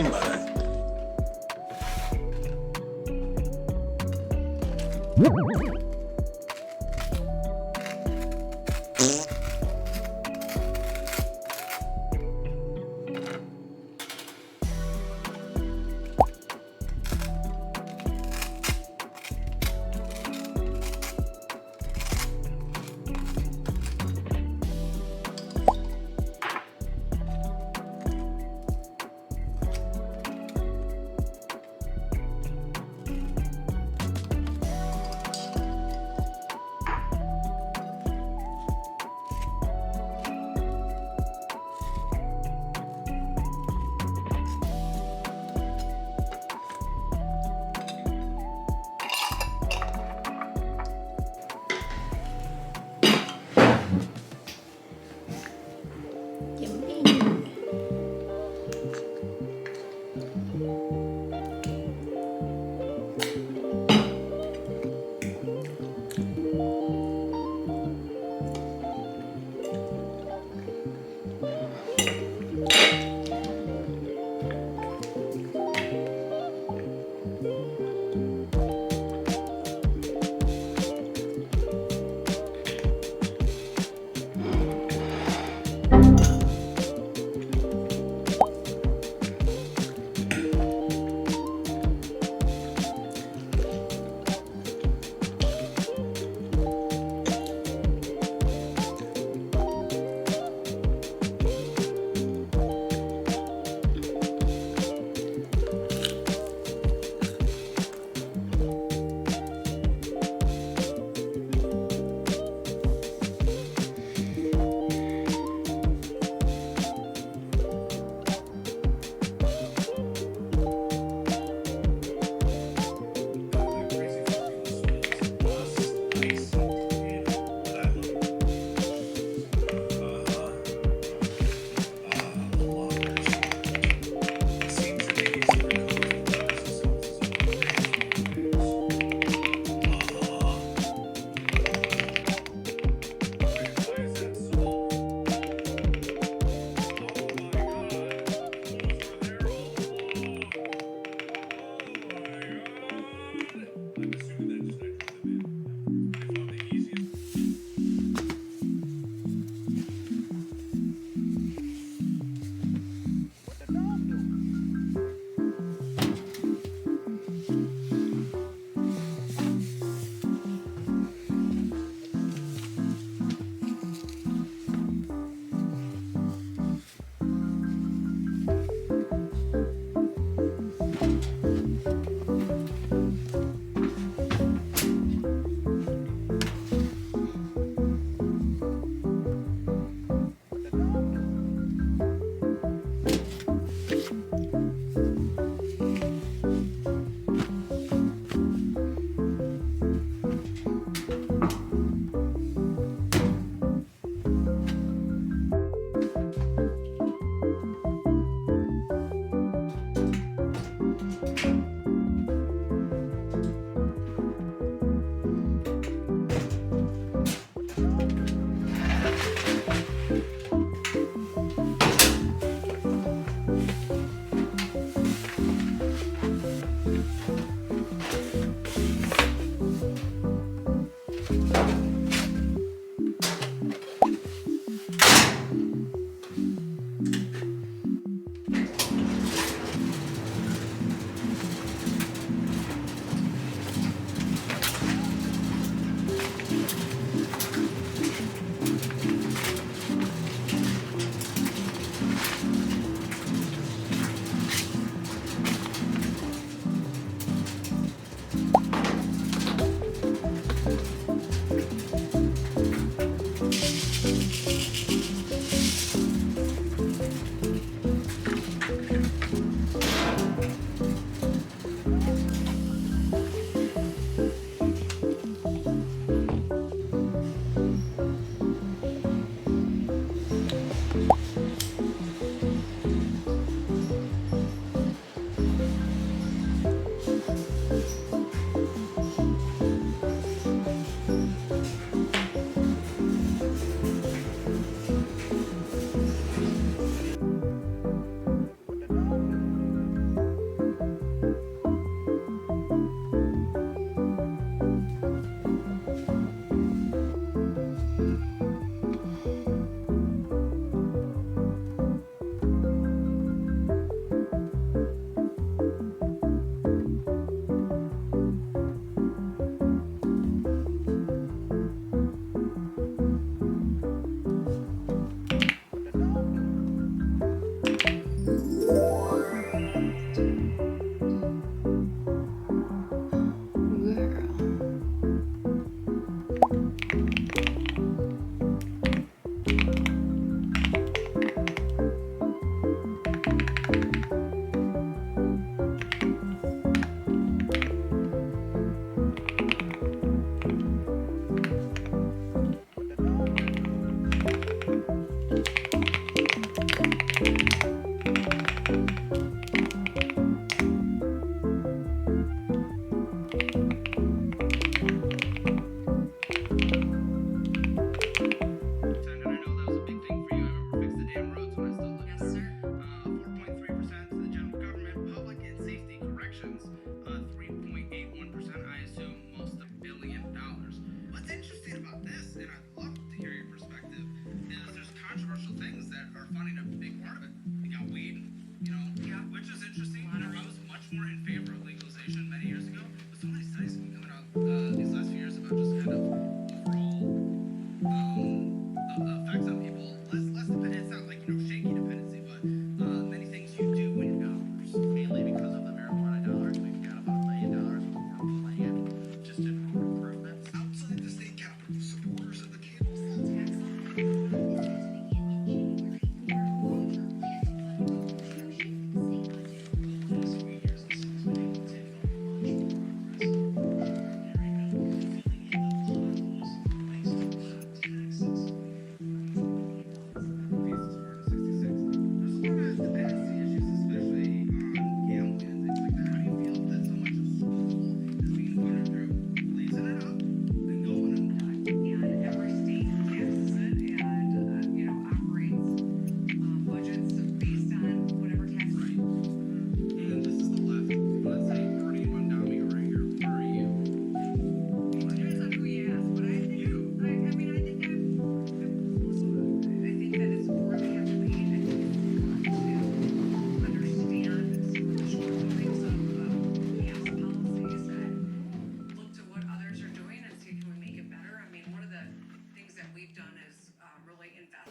mean by that?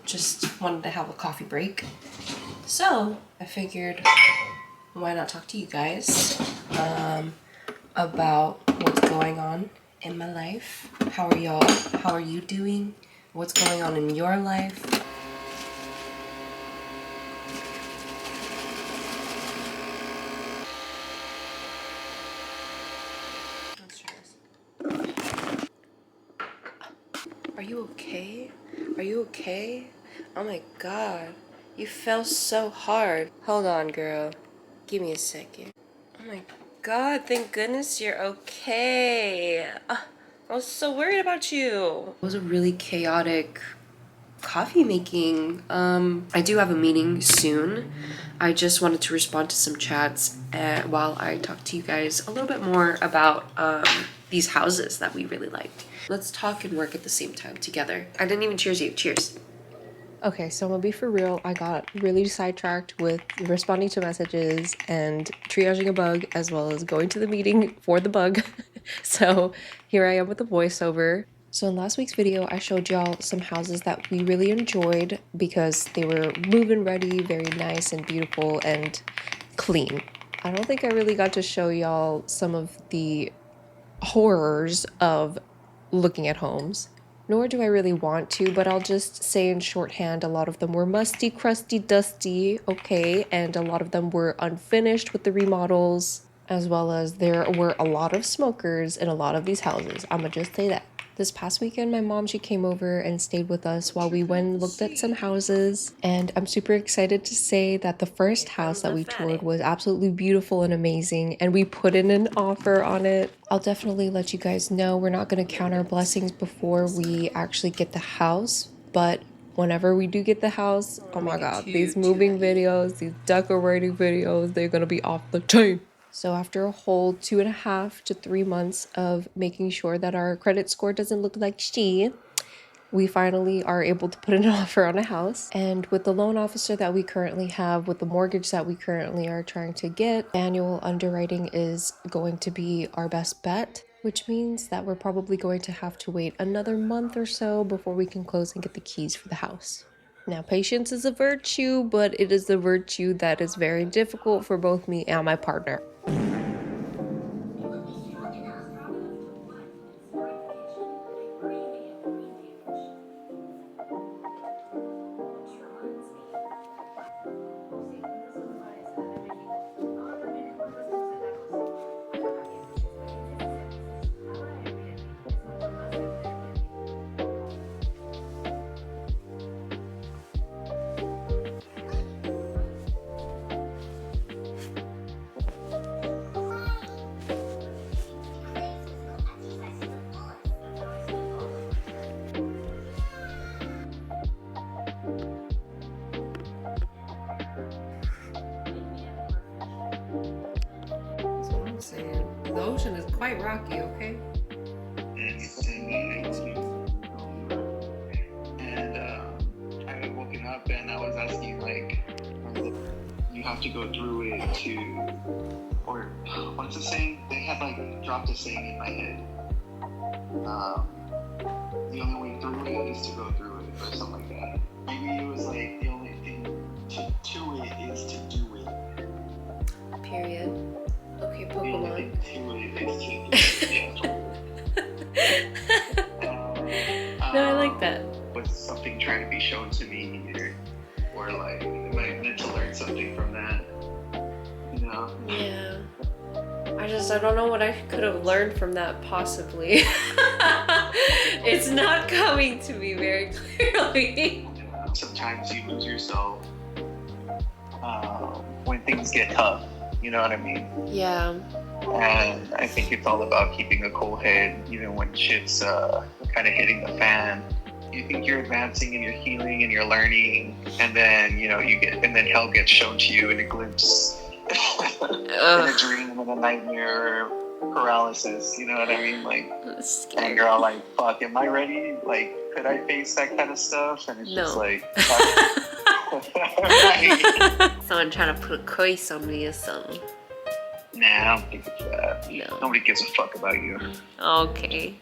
Just wanted to have a coffee break. So I figured, why not talk to you guys about what's going on in my life. How are y'all? How are you doing? What's going on in your life? Let's try this. Are you okay? Are you okay? Oh my god. You fell so hard. Hold on, girl. Give me a second. Oh my god, thank goodness you're okay. I was so worried about you. It was a really chaotic coffee making. I do have a meeting soon. I just wanted to respond to some chats while I talk to you guys a little bit more about these houses that we really like. Let's talk and work at the same time together. I didn't even cheers you. Cheers. Okay, so I'm gonna be for real. I got really sidetracked with responding to messages and triaging a bug, as well as going to the meeting for the bug. So here I am with the voiceover. So in last week's video, I showed y'all some houses that we really enjoyed because they were move-in ready, very nice and beautiful and clean. I don't think I really got to show y'all some of the horrors of looking at homes. Nor do I really want to, but I'll just say in shorthand, a lot of them were musty, crusty, dusty, okay, and a lot of them were unfinished with the remodels, as well as there were a lot of smokers in a lot of these houses. I'ma just say that. This past weekend, my mom, she came over and stayed with us while we went and looked at some houses. And I'm super excited to say that the first house that we toured was absolutely beautiful and amazing. And we put in an offer on it. I'll definitely let you guys know we're not going to count our blessings before we actually get the house. But whenever we do get the house, oh my god, these moving videos, these decorating videos, they're going to be off the chain. So after a whole 2.5 to 3 months of making sure that our credit score doesn't look like shit, we finally are able to put an offer on a house. And with the loan officer that we currently have, with the mortgage that we currently are trying to get, annual underwriting is going to be our best bet, which means that we're probably going to have to wait another month or so before we can close and get the keys for the house. Now, patience is a virtue, but it is a virtue that is very difficult for both me and my partner. The ocean is quite rocky, okay? And I had woken up and I was asking, like, you have to go through it to, or what's the saying? They had like dropped a saying in my head. is to go through it or something like that. Maybe it was like the only thing to it is to do it. Period. Okay, The only Pokemon. thing to it is to do it. No, I like that. Was something trying to be shown to me or like am I meant to learn something from that? You know? Yeah. I don't know what I could have learned from that possibly. It's not coming to me very clearly. Sometimes you lose yourself when things get tough. You know what I mean? Yeah. And I think it's all about keeping a cool head even when shit's kind of hitting the fan. You think you're advancing and you're healing and you're learning, and then and then hell gets shown to you in a glimpse, in a dream, in a nightmare, paralysis. You know what I mean? Like, and you're all like, "Fuck, am I ready? Like, could I face that kind of stuff?" And it's just like, right. Someone trying to put a curse on me or something. Nah, I don't think it's that. No. Nobody gives a fuck about you. Okay.